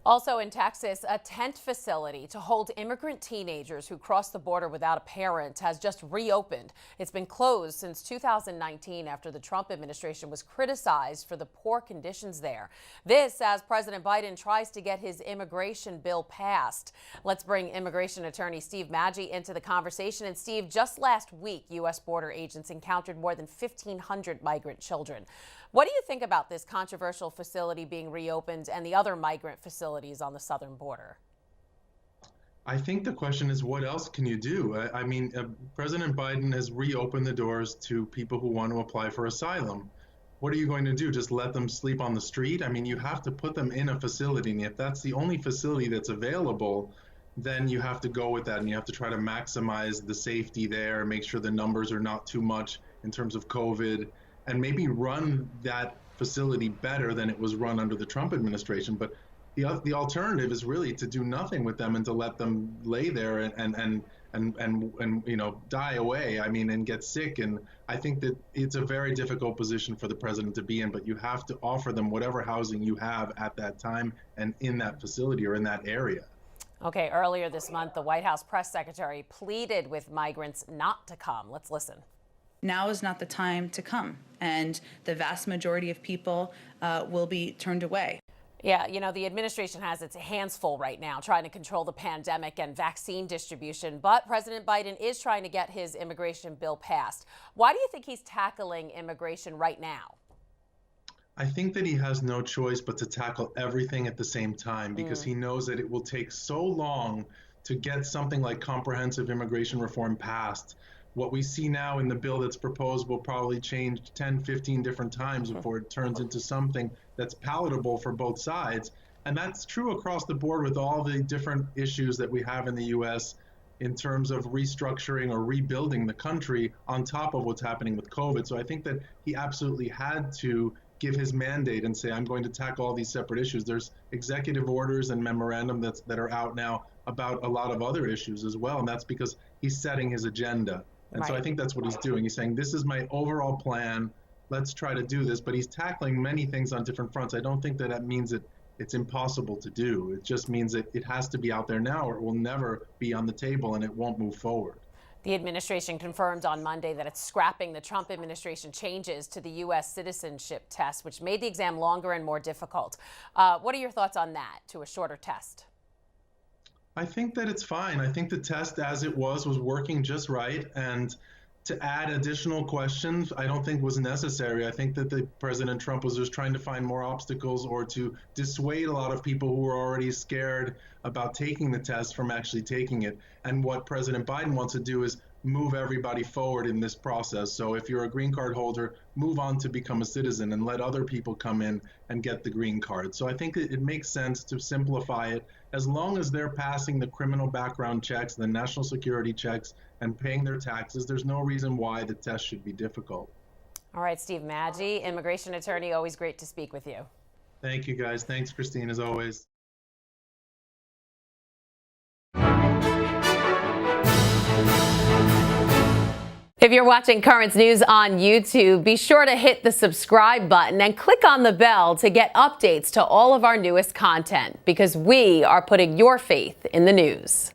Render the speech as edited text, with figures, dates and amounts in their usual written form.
Also in Texas, a tent facility to hold immigrant teenagers who cross the border without a parent has just reopened. It's been closed since 2019 after the Trump administration was criticized for the poor conditions there. This as President Biden tries to get his immigration bill passed. Let's bring immigration attorney Steve Maggi into the conversation. And Steve, just last week, U.S. border agents encountered more than 1,500 migrant children. What do you think about this controversial facility being reopened and the other migrant facilities on the southern border? I think the question is, what else can you do? President Biden has reopened the doors to people who want to apply for asylum. What are you going to do? Just let them sleep on the street? I mean, you have to put them in a facility. And if that's the only facility that's available, then you have to go with that. And you have to try to maximize the safety there, make sure the numbers are not too much in terms of COVID, and maybe run that facility better than it was run under the Trump administration. But the alternative is really to do nothing with them and to let them lay there and die away. I mean, and get sick. And I think that it's a very difficult position for the president to be in. But you have to offer them whatever housing you have at that time and in that facility or in that area. Okay, earlier this month, the White House press secretary pleaded with migrants not to come. Let's listen. Now is not the time to come, and the vast majority of people will be turned away. Yeah, you know, the administration has its hands full right now trying to control the pandemic and vaccine distribution, but President Biden is trying to get his immigration bill passed. Why do you think he's tackling immigration right now? I think that he has no choice but to tackle everything at the same time because he knows that it will take so long to get something like comprehensive immigration reform passed. What we see now in the bill that's proposed will probably change 10, 15 different times before it turns into something that's palatable for both sides. And that's true across the board with all the different issues that we have in the U.S. in terms of restructuring or rebuilding the country on top of what's happening with COVID. So I think that he absolutely had to give his mandate and say, I'm going to tackle all these separate issues. There's executive orders and memorandum that are out now about a lot of other issues as well. And that's because he's setting his agenda. And so I think that's what he's doing. He's saying, this is my overall plan. Let's try to do this. But he's tackling many things on different fronts. I don't think that means that it's impossible to do. It just means that it has to be out there now or it will never be on the table and it won't move forward. The administration confirmed on Monday that it's scrapping the Trump administration changes to the U.S. citizenship test, which made the exam longer and more difficult. What are your thoughts on that, to a shorter test? I think that it's fine. I think the test as it was working just right. And to add additional questions, I don't think was necessary. I think that the President Trump was just trying to find more obstacles or to dissuade a lot of people who were already scared about taking the test from actually taking it. And what President Biden wants to do is move everybody forward in this process. So if you're a green card holder, move on to become a citizen and let other people come in and get the green card. So I think it makes sense to simplify it as long as they're passing the criminal background checks, the national security checks, and paying their taxes. There's no reason why the test should be difficult. All right, Steve Maggi, immigration attorney, always great to speak with you. Thank you, guys. Thanks, Christine, as always. If you're watching Currents News on YouTube, be sure to hit the subscribe button and click on the bell to get updates to all of our newest content, because we are putting your faith in the news.